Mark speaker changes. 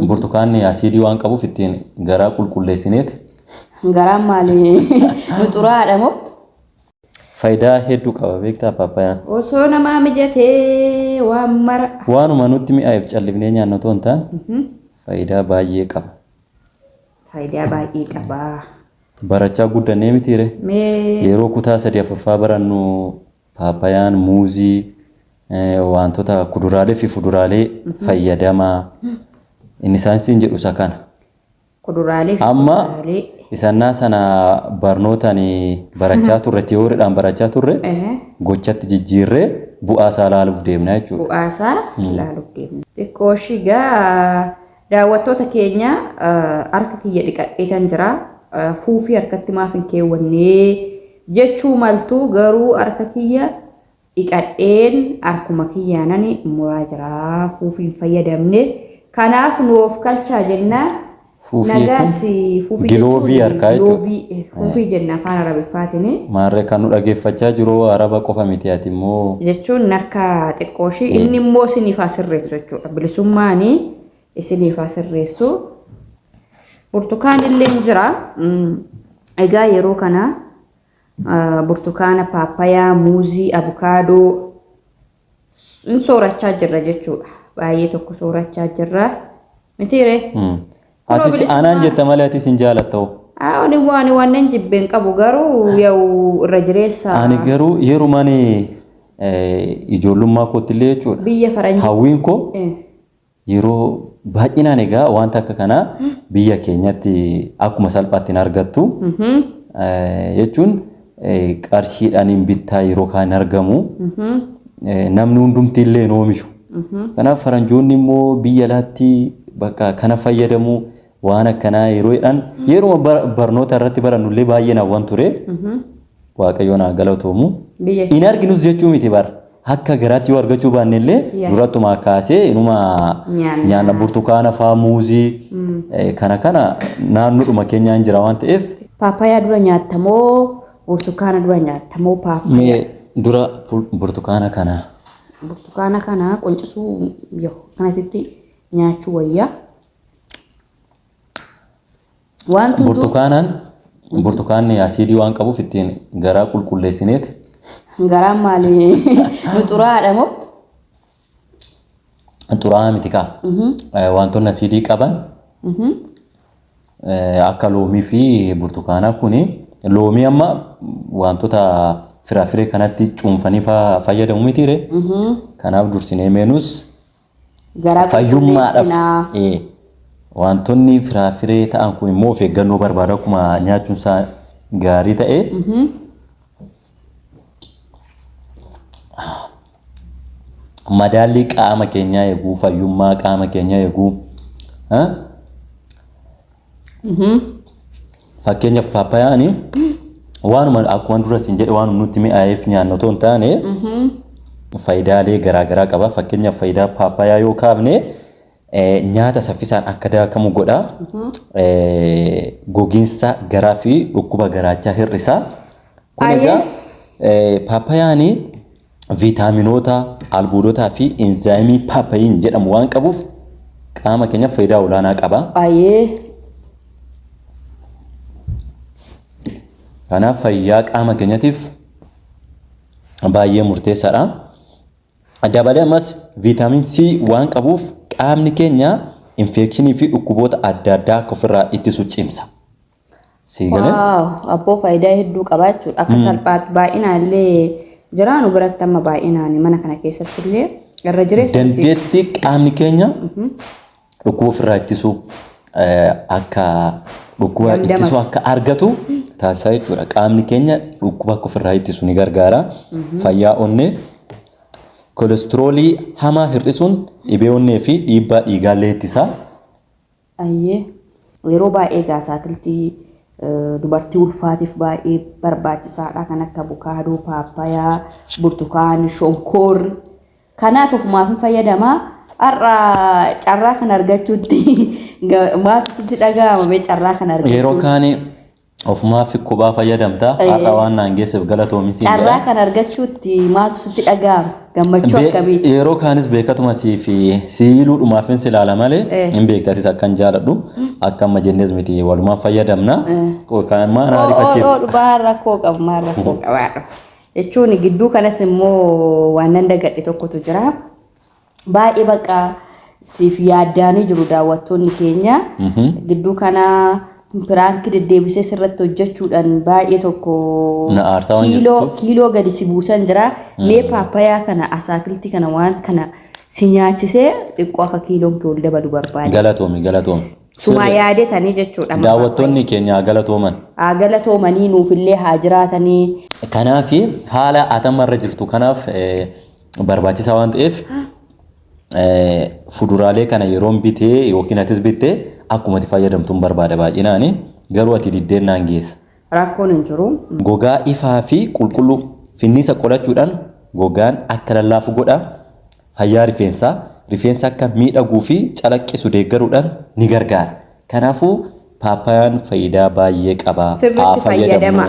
Speaker 1: burtukaanni asiidii waan qabuuf ittiin garaa qulqulleessineet.
Speaker 2: Garaa maali nuxuraadha moo?
Speaker 1: Faayidaa hedduu qaba beektaa paappaayaan.
Speaker 2: Osoo namaa mijatee waan mara.
Speaker 1: Waanuma nutti mi'aayeef callifnee nyaannu otoo hin taane faayidaa baay'ee qaba.
Speaker 2: Faayidaa baay'ee qaba.
Speaker 1: Barachaa guddannee mitiire. Yeroo kutaa 3-4 barannu paappaayaan, muuzii, wantoota kuduraalee fi fuduraalee fayyadamaa. Inni saayinsiin jedhu isa kana.
Speaker 2: Kuduraalee fi
Speaker 1: amma isannaa sana barnootaan barachaa turre tiyooriidhaan barachaa turre gochatti jijjiirree bu'aa isaa ilaaluuf deemna jechuudha. Bu'aa isaa
Speaker 2: ilaaluuf deemna. Xiqqoo shigaa daawwattoota keenya harka kiyya dhiqadheetan jira. Fuufii harkatti maaf hin keewwannee jechuu maltuu garuu harka kiyya dhiqadheen harkuma kiyyaanani muraa jira. Fuufii hin fayyadamne. Kanaaf nuuf kalchaa jennaan.
Speaker 1: Giloovii harkaa
Speaker 2: jechuudha. Fuufii jenna afaan Arabiffaatiin.
Speaker 1: Maarree kan nu dhageeffachaa jiru Araba qofa miti ati immoo.
Speaker 2: Jechuun harka xiqqooshii inni immoo isiniif sirreessu jechuudha. Bilisummaanii isiniif sirreessu. Burtukaan illee jira. Egaa yeroo kana burtukaana, paappayaa, muuzii, abukaadoo soorachaa jirra jechuudha. Baay'ee tokko soorachaa jirra. Mitiire?
Speaker 1: Atis aanaan jetta malee atis hin jaalatta'u.
Speaker 2: Ani waan jibbeen qabu garuu yoo irra jireessa.
Speaker 1: Ani garuu yerumaan ijoollummaa kootti illee jechuudha.
Speaker 2: Biyya faranjii.
Speaker 1: Hawwiin koo yeroo baay'inaan egaa wanta akka kanaa biyya keenyatti akkuma salphaatti hin argattu. Jechuun qarshiidhaan hin bittaa yeroo kaan argamu. Namni hundumti illee hin oomishu. Kanaaf faranjoonni immoo biyya alaatti bakka kana fayyadamu waan akkanaa yeroodhaan yeroo barnoota irratti barannu illee baay'ee naawwan ture. Waaqayyoon haa galatoomu. Hin arginus jechuu miti bar. Akka garaatti yoo argachuu baanne illee durattuma kaasee inuma nyaanna burtukaana fa'aa muuzii kana naannoodhuma keenyaan jira waan ta'eef.
Speaker 2: Paappayaa dura nyaattamoo burtukaana dura nyaattamoo paappayaa?
Speaker 1: Dura burtukaana kana.
Speaker 2: Burtukaana kana quncisuu yoo kanatti nyaachuu wayyaa.
Speaker 1: Burtukaanni asiidii waan qabuuf ittiin garaa qulqulleessineet.
Speaker 2: Garaan maali nuxuraadha moo?
Speaker 1: Xuraa miti kaa. Wantoonni asiidii qaban akka loomii fi burtukaanaa kuni loomii amma wantoota firaafiree kanatti cuunfanii fayyadamu mitiire. Kanaaf dursinee meenus fayyummaadhaaf wantoonni firaafiree ta'an kun immoo of eeggannoo barbaada akkuma nyaachuun isaa gaarii ta'e. Madaalli qaama keenyaa eeguu, fayyummaa qaama keenyaa eeguu. Fakkeenyaaf paappaayaan waanuma akkuma dura siin jedhe waan nutti mi'aayeef nyaannu otoo hin taane faayidaalee garaagaraa qaba. Fakkeenyaaf faayidaa paappayaa yoo kaafne nyaata saffisaan akka daakamu godha. Gogiinsa garaa fi dhukkuba garaachaa hir'isa. Kun egaa paappayaan viitaaminoota, albuudotaa fi enzaayimii paappayiin jedhamu waan qabuuf qaama keenyaaf faayidaa olaanaa qaba. Kanaaf fayyaa qaama keenyaatiif baay'ee murteessaadha. Dabalee ammas viitaamin C waan qabuuf qaamni keenya infekshinii fi dhukkuboota adda addaa akka ofirraa ittisu cimsa.
Speaker 2: Abboo faayidaa hedduu qaba jechuudha. Akka salphaatti baay'inaan illee jiraanu biratti amma baay'inaan mana kana keessatti illee irra jireessa.
Speaker 1: Dandeettii qaamni keenya dhukkuba ofirraa ittisu akka dhukkuba ittisu akka argatu taasisaa jechuudha. Qaamni keenya dhukkuba akka ofirraa ittisu ni gargaara. Fayyaa onnee kolesteroolii hamaa hir'isuun dhibee onnee fi dhiibbaa dhiigaallee ittisa.
Speaker 2: Yeroo baay'ee gaasaatiltii dubartii ulfaatiif baay'ee barbaachisaadha. Kan akka abukaadoo, paappayaa, burtukaana, shonkoorri. Kanaaf ofumaaf hin fayyadamaa. Har'a carraa kan argachuutti maaltu sitti dhaga'ama bee carraa kan argachuu?
Speaker 1: Yeroo kaanii Ofumaaf kophaa fayyadamta har'a waan naan geesseef galatoomi siin jedha.
Speaker 2: Carraa kan argachuutti maaltu sitti dhaga'ama? Gammachuu akkamiiti?
Speaker 1: Yeroo kaanis beekatuma siiluudhumaaf hin silaala malee hin beektatis akkan jaaladhu akka amma jennees miti walumaan fayyadamna. Kan maan ariifachiif.
Speaker 2: Dhugaa rakkoo qabu maal rakkoo qabaadha. Jechuun gidduu kanas immoo waan nan dagadhe tokkotu jira. Baay'ee baqa siif yaaddaanii jiru daawwattoonni keenya. Gidduu kana piraanki deddeebisee sirratti hojjechuudhaan baay'ee tokko kiiloo gadi si buusan jira. Mee paappayaa kana asaakiltii kana waan kana si nyaachisee xiqqoo akka kiiloon kee ol dabalu barbaade.
Speaker 1: Galatoomi.
Speaker 2: Suma yaadetanii jechuudha.
Speaker 1: Daawwattoonni keenya galatooman.
Speaker 2: Galatoomanii nuufillee haa jiraatanii.
Speaker 1: Kanaaf haala atamarra jirtu kanaaf barbaachisaa waan ta'eef fuduraalee kana yeroon bitee yookiin atis bittee akkuma itti fayyadamtuun barbaada baay'inaani garuu ati diddeen naan geessa.
Speaker 2: Rakkoon hin jiru.
Speaker 1: Gogaa ifaa fi qulqulluu finniisa qolachuudhaan gogaan akka lallaafu godha. Fayyaa rifeensa akka miidhaguu fi calaqqisu deeggaruudhaan ni gargaara. Kanaafuu paappayaan faayidaa baay'ee qaba.
Speaker 2: Sirriitti fayyadama.